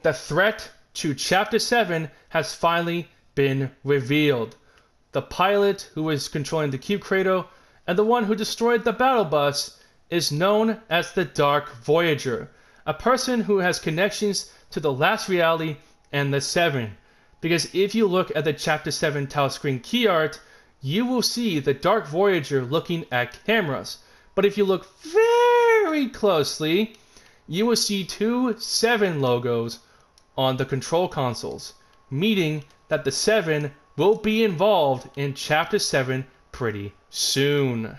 the threat to Chapter 7 has finally been revealed. The pilot who is controlling the Cube Cradle and the one who destroyed the battle bus is known as the Dark Voyager, a person who has connections to the last reality and the Seven. Because if you look at the Chapter 7 title screen key art, you will see the Dark Voyager looking at cameras. But if you look very closely, you will see two 7 logos on the control consoles, meaning that the 7 will be involved in Chapter 7 pretty soon.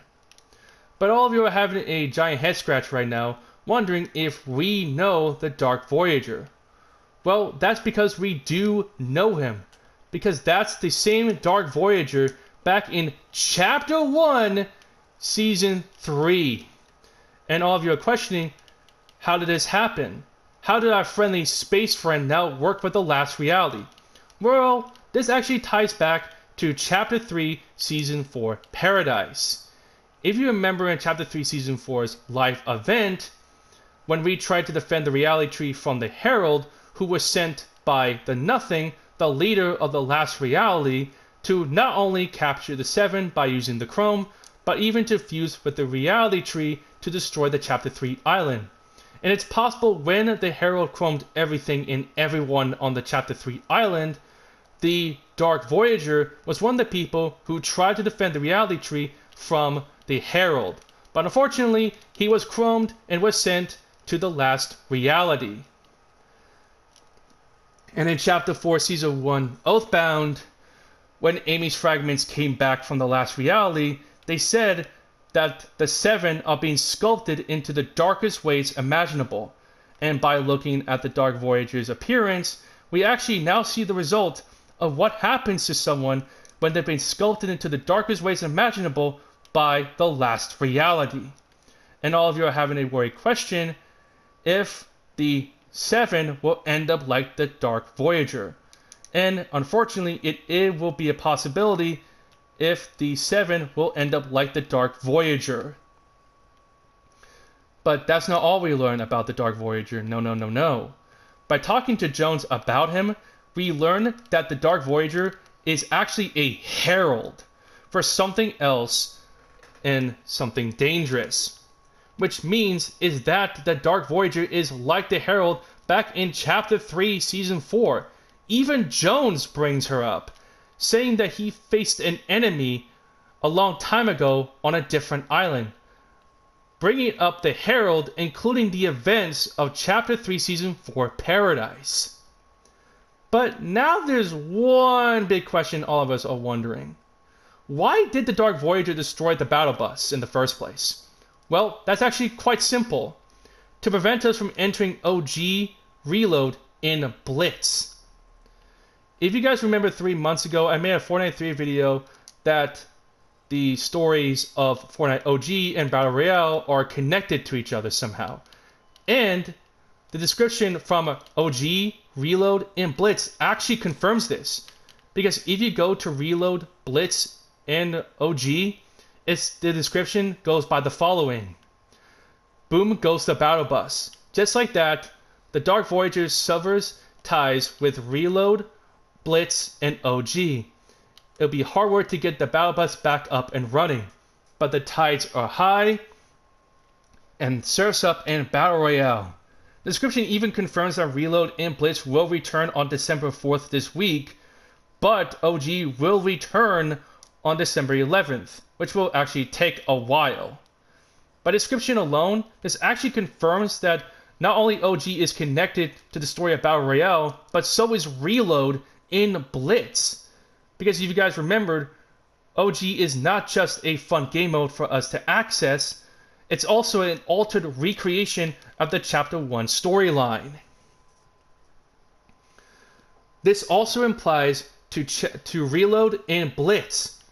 But all of you are having a giant head scratch right now, wondering if we know the Dark Voyager. Well, that's because we do know him, because that's the same Dark Voyager back in Chapter 1, Season 3. And all of you are questioning, how did this happen? How did our friendly space friend now work with the last reality? Well, this actually ties back to Chapter 3, Season 4, Paradise. If you remember in Chapter 3, Season 4's live event, when we tried to defend the reality tree from the Herald, who was sent by the Nothing, the leader of the last reality, to not only capture the 7 by using the Chrome, but even to fuse with the reality tree to destroy the Chapter 3 island. And it's possible when the Herald chromed everything and everyone on the Chapter 3 island, the Dark Voyager was one of the people who tried to defend the reality tree from the Herald. But unfortunately, he was chromed and was sent to the last reality. And in Chapter 4, Season 1, Oathbound, when Amy's fragments came back from the last reality, they said that the 7 are being sculpted into the darkest ways imaginable. And by looking at the Dark Voyager's appearance, we actually now see the result of what happens to someone when they've been sculpted into the darkest ways imaginable by the last reality. And all of you are having a worried question if the 7 will end up like the Dark Voyager. And unfortunately, it will be a possibility if the 7 will end up like the Dark Voyager. But that's not all we learn about the Dark Voyager. No. By talking to Jones about him, we learn that the Dark Voyager is actually a herald for something else and something dangerous. Which means is that the Dark Voyager is like the herald back in Chapter 3, Season 4. Even Jones brings her up, saying that he faced an enemy a long time ago on a different island, bringing up the Herald, including the events of Chapter 3, Season 4, Paradise. But now there's one big question all of us are wondering. Why did the Dark Voyager destroy the battle bus in the first place? Well, that's actually quite simple. To prevent us from entering OG Reload in Blitz. If you guys remember 3 months ago, I made a Fortnite 3 video that the stories of Fortnite OG and Battle Royale are connected to each other somehow. And the description from OG, Reload, and Blitz actually confirms this. Because if you go to Reload, Blitz, and OG, the description goes by the following. Boom goes the battle bus. Just like that, the Dark Voyager severs ties with Reload, Blitz, and OG. It'll be hard work to get the battle bus back up and running, but the tides are high and Surf's Up in Battle Royale. The description even confirms that Reload and Blitz will return on December 4th this week, but OG will return on December 11th, which will actually take a while. By description alone, this actually confirms that not only OG is connected to the story of Battle Royale, but so is Reload in Blitz. Because if you guys remembered, OG is not just a fun game mode for us to access, it's also an altered recreation of the Chapter 1 storyline. This also implies to Reload and Blitz.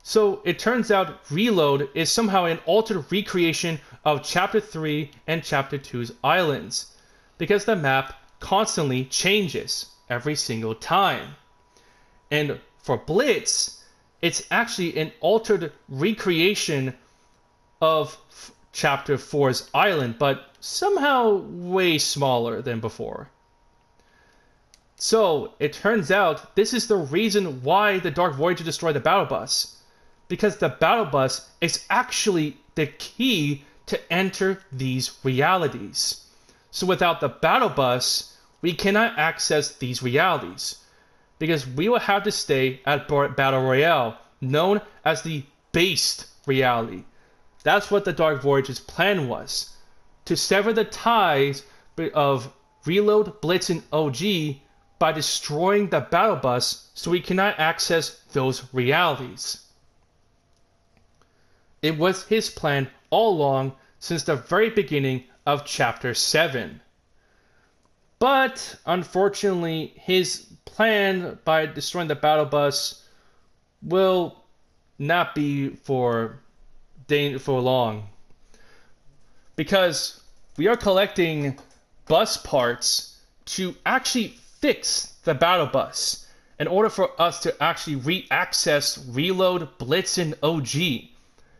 So it turns out Reload is somehow an altered recreation of Chapter 3 and Chapter 2's islands, because the map constantly changes every single time. And for Blitz, it's actually an altered recreation of Chapter 4's island, but somehow way smaller than before. So, it turns out this is the reason why the Dark Voyager destroyed the battle bus. Because the battle bus is actually the key to enter these realities. So without the battle bus, we cannot access these realities. Because we will have to stay at Battle Royale, known as the based reality. That's what the Dark Voyager's plan was. To sever the ties of Reload, Blitz, and OG by destroying the battle bus so we cannot access those realities. It was his plan all along since the very beginning of Chapter 7. But, unfortunately, his plan by destroying the battle bus will not be for long. Because we are collecting bus parts to actually fix the battle bus in order for us to actually re-access Reload, Blitz, and OG.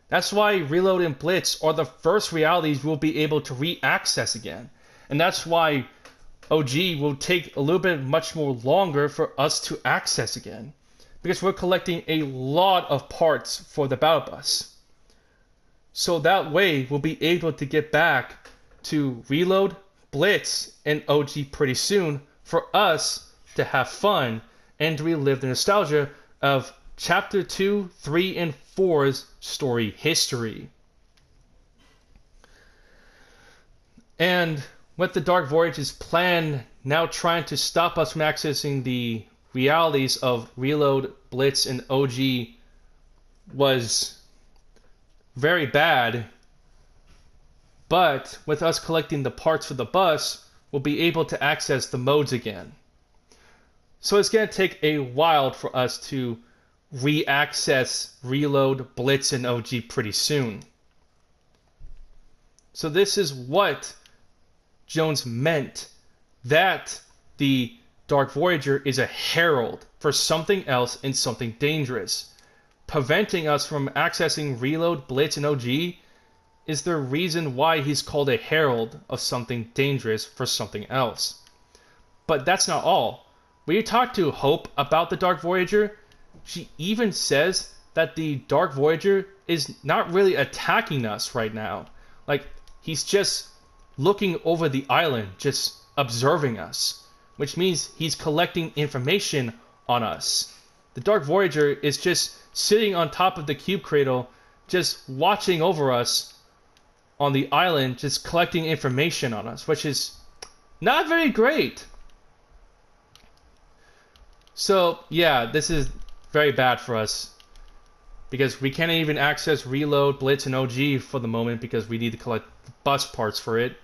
That's why Reload and Blitz are the first realities we'll be able to re-access again. And that's why OG will take a little bit much more longer for us to access again. Because we're collecting a lot of parts for the battle bus. So that way we'll be able to get back to Reload, Blitz, and OG pretty soon for us to have fun and to relive the nostalgia of Chapter 2, 3, and 4's story history. And with the Dark Voyager's plan now trying to stop us from accessing the realities of Reload, Blitz, and OG was very bad. But with us collecting the parts for the bus, we'll be able to access the modes again. So it's going to take a while for us to re-access Reload, Blitz, and OG pretty soon. So this is what Jones meant, that the Dark Voyager is a herald for something else and something dangerous. Preventing us from accessing Reload, Blitz, and OG is the reason why he's called a herald of something dangerous for something else. But that's not all. When you talk to Hope about the Dark Voyager, she even says that the Dark Voyager is not really attacking us right now. Like, he's just looking over the island, just observing us, which means he's collecting information on us. The Dark Voyager is just sitting on top of the cube cradle, just watching over us on the island, just collecting information on us, which is not very great. So, yeah, this is very bad for us, because we can't even access Reload, Blitz, and OG for the moment because we need to collect bus parts for it.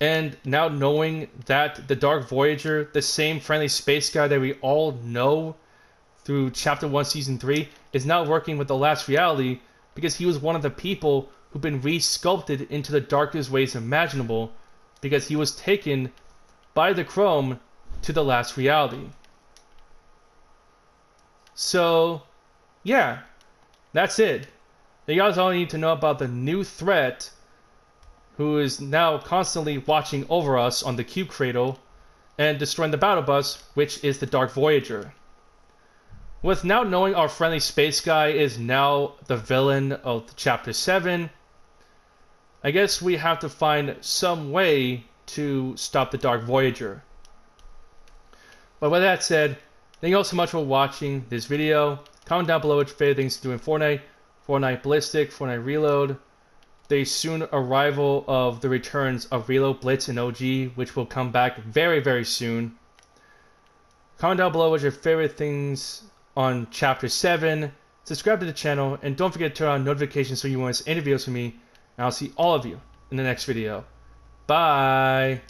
And now knowing that the Dark Voyager, the same friendly space guy that we all know through Chapter 1, Season 3, is now working with the last reality because he was one of the people who've been re-sculpted into the darkest ways imaginable because he was taken by the Chrome to the last reality. So, yeah, that's it. You guys all need to know about the new threat who is now constantly watching over us on the cube cradle and destroying the battle bus, which is the Dark Voyager. With now knowing our friendly space guy is now the villain of Chapter 7, I guess we have to find some way to stop the Dark Voyager. But with that said, thank you all so much for watching this video. Comment down below what your favorite things to do in Fortnite, Fortnite Ballistic, Fortnite Reload, the soon arrival of the returns of Reload, Blitz, and OG, which will come back very, very soon. Comment down below what your favorite things on Chapter 7. Subscribe to the channel, and don't forget to turn on notifications so you won't miss any videos from me. And I'll see all of you in the next video. Bye!